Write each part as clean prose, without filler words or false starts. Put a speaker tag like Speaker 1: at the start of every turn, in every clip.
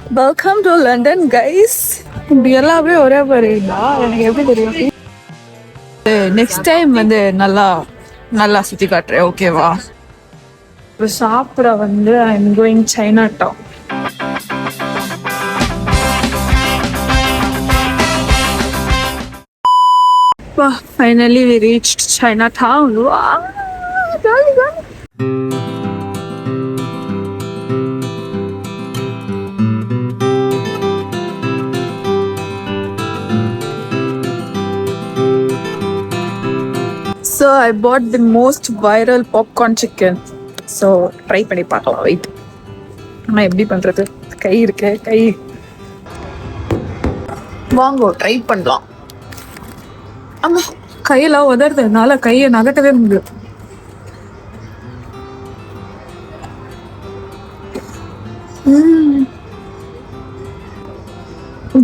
Speaker 1: Welcome to London guys. இப்படி எல்லாமே ஒரே மாதிரிங்களா? எனக்கு எப்படி தெரியும்? நெக்ஸ்ட் டைம் வந்து நல்லா நல்லா சுற்றி காட்டுறேன், ஓகேவா? இப்போ சாப்பிட வந்து I am going Chinatown. Finally we reached Chinatown. Wow, jolly, jolly. So I bought the most viral popcorn chicken. So try பண்ணி பார்க்கலாம். Wait. நான் எப்படி பண்றது? கை இருக்கு, கை. வாங்கோ ட்ரை பண்ணலாம். ஆமா, கையில உதறதுனால கையை நகட்டவே முடியும்.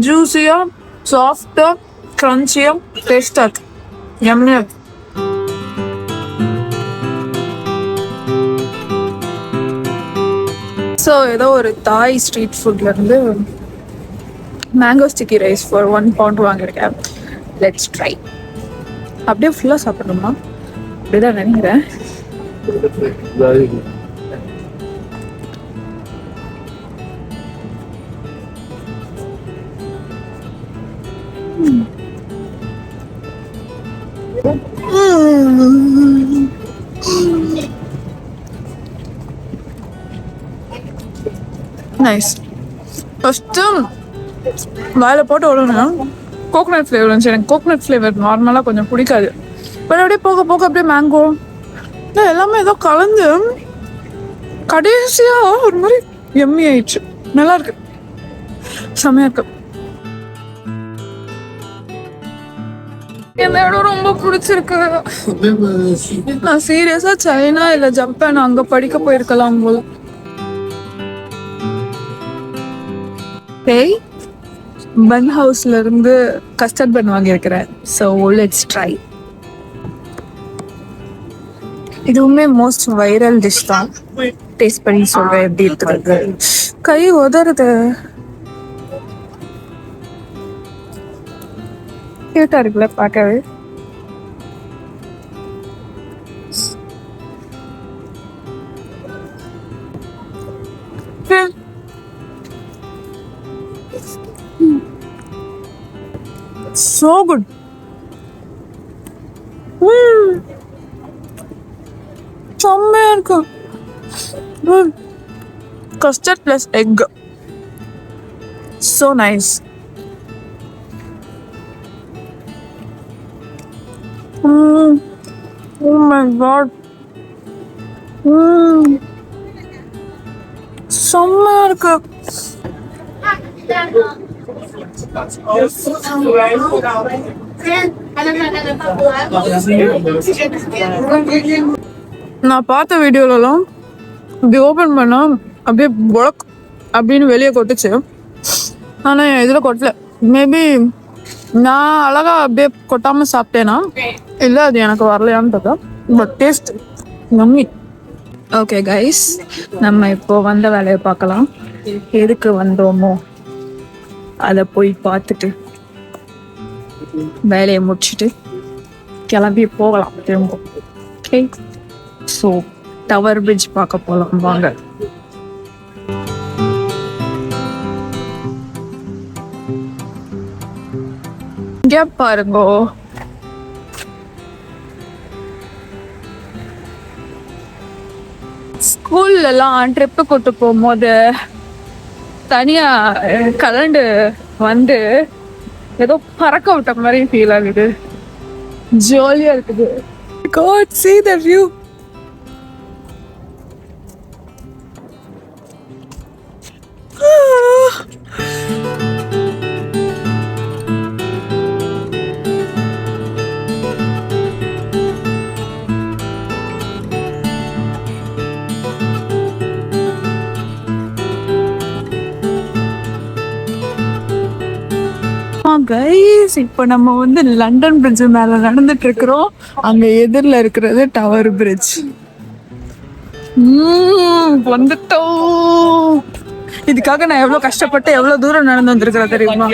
Speaker 1: ஜூஸியா, சாஃப்டா, கிரன்ச்சியா, டேஸ்டா இருக்கு. யம்மியா. ஸோ ஏதோ ஒரு தாய் ஸ்ட்ரீட் ஃபுட்ல இருந்து mango sticky rice for 1 pound வாங்கியிருக்கேன். Let's try. அப்படியே ஃபுல்லாக சாப்பிடணுமா? அப்படிதான் நினைக்கிறேன். நைஸ். ஃபஸ்ட்டு வாயில போட்டு விடணும். கோகோனட் ஃப்ளேவர் இருந்துச்சு. எனக்கு கோகோனட் ஃப்ளேவர் நார்மலாக கொஞ்சம் பிடிக்காது. பட் அப்படியே போக போக அப்படியே மேங்கோ எல்லாமே ஏதோ கலந்து கடைசியாக ஒரு மாதிரி எம்மி ஆயிடுச்சு. நல்லா இருக்கு, செம்மையா இருக்கு. இந்த இடம் ரொம்ப பிடிச்சிருக்கு. நான் சீரியஸா சைனா இல்லை ஜப்பான் அங்கே படிக்க போயிருக்கலாம் போது. டேய், பன் ஹவுஸ்ல இருந்து கஸ்டர்ட் பன் வாங்கியிருக்கிறேன். So let's try. இதுவுமே மோஸ்ட் வைரல் டிஷ் தான். டேஸ்ட் பண்ணி சொல்றேன் எப்படி இருக்குது. கை உதறுது. கியூட்டா இருக்குல்ல பார்க்கவே. So good. செம்மையா இருக்கு. Custard plus egg. So nice. Oh my god. செம்மையா இருக்கு. நான் பார்த்த வீடியோலலாம் இப்படி ஓப்பன் பண்ணா அப்படியே பொழக் அப்படின்னு வெளியே கொட்டுச்சு. ஆனால் இதில் கொட்டல. மேபி நான் அழகா அப்படியே கொட்டாமல் சாப்பிட்டேனா இல்லை அது எனக்கு வரலையான்னு பார்த்தா. But taste yummy. Okay guys, நம்ம இப்போ வந்த வேலையை பார்க்கலாம். எதுக்கு வந்தோமோ அதை போய் பார்த்துட்டு வேலையை முடிச்சுட்டு கிளம்பி போகலாம் திரும்ப. ஓகே, ஸோ டவர் பிரிட்ஜ் பார்க்க போகலாம் வாங்க. இங்கே பாருங்க, ஸ்கூல்லலாம் ட்ரிப்பு கூட்டு போகும்போது தனியா கலண்டு வந்து ஏதோ பறக்க விட்ட மாதிரி ஃபீல் ஆகுது. ஜாலியா இருக்குது. God, see the view. Guys, இப்போ நம்ம வந்து லண்டன் பிரிட்ஜ் மேல நடந்துட்டு இருக்கிறோம். அங்க எதிரில் இருக்கிறது டவர் பிரிட்ஜ். வந்துட்டோம். இதுக்காக நான் எவ்வளவு கஷ்டப்பட்டு எவ்வளவு தூரம் நடந்து வந்திருக்கிறேன் தெரியுமா?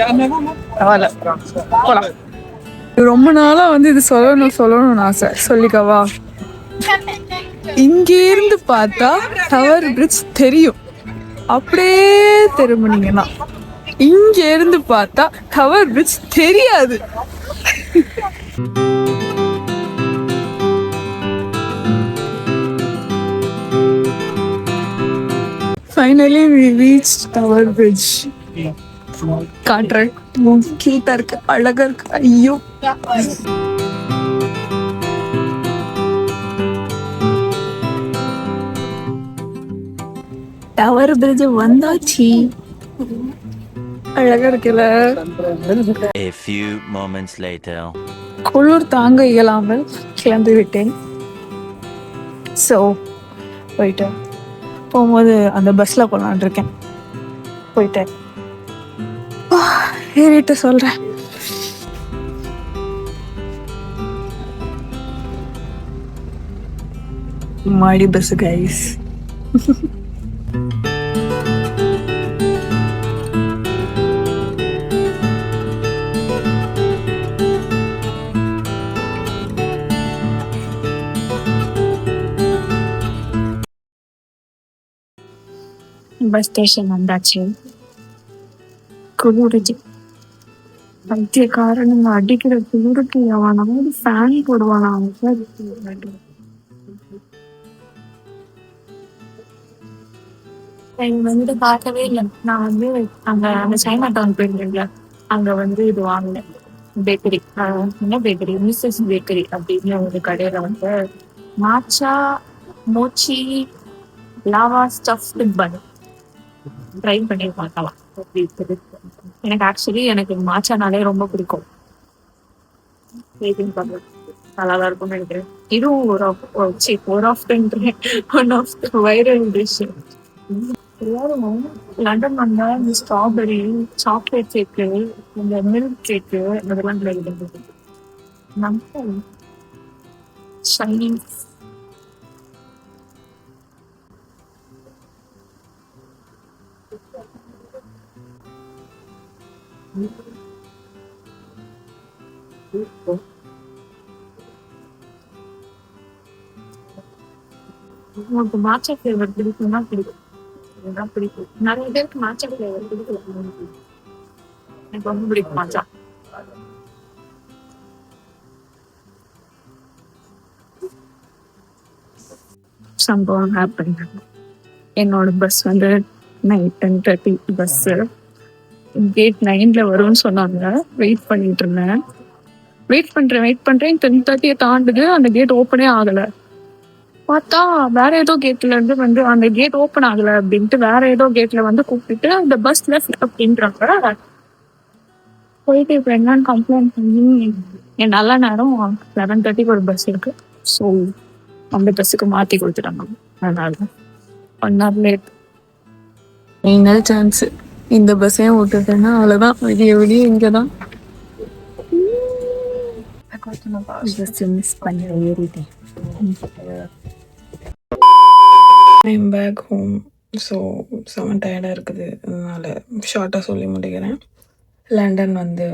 Speaker 1: பரவாயில்ல, போலாம். ரொம்ப நாளா வந்து இது சொல்லணும்னு ஆசை. சொல்லிக்கவா? இங்க இருந்து பார்த்தா டவர் பிரிட்ஜ் தெரியும். அப்படியே திரும்பினீங்கன்னா இங்க இருந்து பார்த்தா டவர் பிரிட்ஜ் தெரியாது. Finally we reached Tower Bridge. காட்டுறேன், கியூட்டா இருக்கு, அழகா இருக்கு. ஐயோ, டவர் பிரிட்ஜ் வந்தாச்சு. அழகா இருக்குல்ல?
Speaker 2: A few moments later.
Speaker 1: குளிர் தாங்க இயலாமல் கிளம்பி விட்டேன். ஸோ போயிட்டு போகும்போது அந்த பஸ்ல போகலான் இருக்கேன். போயிட்டேன், ஏறிட்டு சொல்றேன். மாடி பஸ் கைஸ். பஸ் ஸ்டேஷன் வந்தாச்சு. குளிருச்சு. பைத்திய காரணங்க அடிக்கிற குளிருக்கு அவனாவது ஃபேன் போடுவானா? வந்து பார்க்கவே இல்லை. நான் வந்து அந்த சைனா டவுன் போயிருந்தேன்ல, அங்க வந்து இது வாங்கினேன். பேக்கரி, என்ன பேக்கரி, மிஸ்ஸஸ் பேக்கரி அப்படின்னு ஒரு கடையில வந்து மாச்சா மோச்சி லாவா ஸ்டஃப்டு பன் ட்ரை பண்ணி பார்க்கலாம். எனக்கு ஆக்சுவலி எனக்கு மாச்சானாலே ரொம்ப பிடிக்கும். நல்லாதான் இருக்கும்னு நினைக்கிறேன். இதுவும் ஒரு of one of the viral dish. London வந்தா இந்த ஸ்ட்ராபெரி, சாக்லேட் கேக்கு, இந்த மில்க் கேக்கு அதெல்லாம் கிடைக்கிறது. நம்ம சைனீஸ் உங்களுக்கு மாச்சா ஃபிளேவர் பிடிக்கும்னா பிடிக்கும். பிடிக்கும். நிறைய பேருக்கு மாச்சா ஃபிளேவர் பிடிக்கும். எனக்கு ரொம்ப பிடிக்கும் மாச்சா. சம்பவம் ஹேப்பன். என்னோட பஸ் வந்து நைட் 10:30 பஸ். கேட் 9ல வரும்னு சொன்னாங்க. வெயிட் பண்ணிட்டு இருந்தேன். வெயிட் பண்றேன் 10:30 தாண்டுது. அந்த கேட் ஓப்பனே ஆகல. பார்த்தா வேற ஏதோ கேட்ல இருந்து வந்து அந்த கேட் ஓப்பன் ஆகல அப்படின்ட்டு வேற ஏதோ கேட்ல வந்து கூப்பிட்டு அந்த பஸ் லெஃப்ட் அப்படின்றாங்க. போயிட்டு இப்ப என்னன்னு கம்ப்ளைண்ட் பண்ணி என் நல்ல நேரம் 11:30 ஒரு பஸ் இருக்கு. ஸோ அந்த பஸ்ஸுக்கு மாத்தி கொடுத்துட்டாங்க. அதனால 1 hour லேட். Final chance. இந்த பஸ்ஸையும் விட்டுட்டேன்னா அவ்வளோதான். விடிய இங்கதான் மிஸ் பண்ணி ஏறிட்டேன். I'm back home. ஸோ செம டயர்டாக இருக்குது. அதனால ஷார்ட்டாக சொல்லி முடிக்கிறேன். லண்டன் வந்து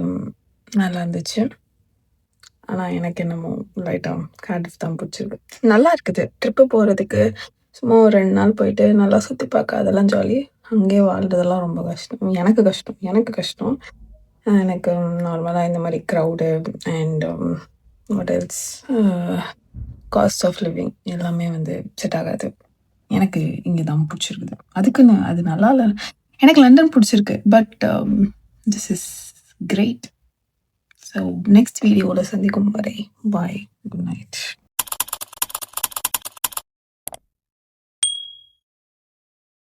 Speaker 1: நல்லா இருந்துச்சு. ஆனால் எனக்கு என்னமோ லைட்டாக கார்டிஃப் தான் பிடிச்சிருக்கு. நல்லா இருக்குது. ட்ரிப்பு போகிறதுக்கு சும்மா ஒரு 2 நாள் போயிட்டு நல்லா சுற்றி பார்க்க அதெல்லாம் ஜாலி. அங்கேயே வாழ்றதெல்லாம் ரொம்ப கஷ்டம். எனக்கு கஷ்டம். எனக்கு நார்மலாக இந்த மாதிரி crowd and what else cost of living எல்லாமே வந்து செட் ஆகாது. எனக்கு இங்கே தான் பிடிச்சிருக்குது. அதுக்குன்னு அது நல்லா இல்லை. எனக்கு லண்டன் பிடிச்சிருக்கு. But this is great. So next வீடியோவில் சந்திக்கும் வரை பாய், குட் நைட்.